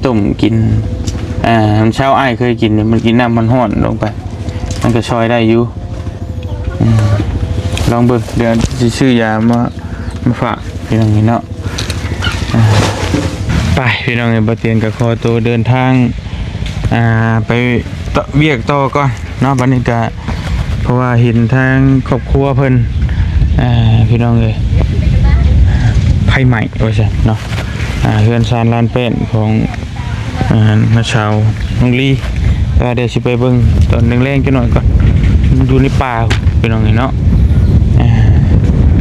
ต้มกินมันเช้าอ้ายเคยกินเนี่ยมันกินน้ำมันร้อนลงไปมันก็ช่วยได้อยู่ลองเบิ่งเดี๋ยวสิซื้อยามาฝากพี่น้องเนาะไปพี่น้องบ่เตียนก็ขอตัวเดินทางไปเวียกต่อก่อนเนาะบัดนี้ก็เพราะว่าเห็นทางครอบครัวเพิ่นพี่น้องเอ้ยไผใหม่ว่าซั่นเนาะเฮือนซานลานเป็นของน้าชาวน้องลีก็เดี๋ยวสิไปเบิ่งตอนแรงๆจักหน่อยก่อนอยู่ในป่าพี่น้องเอ้ยเนาะ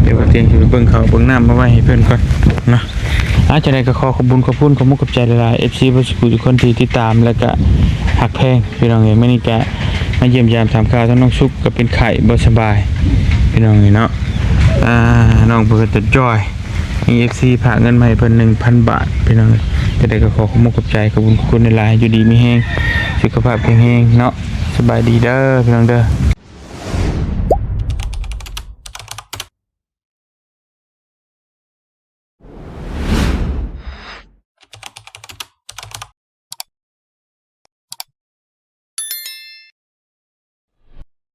เดี๋ยวว่าเตียงสิไปเบิ่งเขาเบิ่งน้ำมาไว้ให้เพิ่นก่อนเนาะจะได้ก็ขอขอบคุณขอบมุกกับใจหลายๆ FC บ่สิกูทุกคนที่ติดตามแล้วก็หักแพงพี่น้องเอ้ยมื้อนี้ก็มาเยี่ยมยามถามข่าวทั้งน้องชุกก็เป็นไข้บ่สบายพี่น้องเอ้ยเนาะน้องเพิ่นจะจอยมี FC ฝากเงินมาให้เพิ่น 1,000 บาทพี่น้องเอ้ยจะได้ก็ขอขอบมุกกับใจขอบคุณหลายๆอยู่ดีมีแฮงสุขภาพแข็งแรงเนาะสบายดีเด้อพี่น้องเด้อ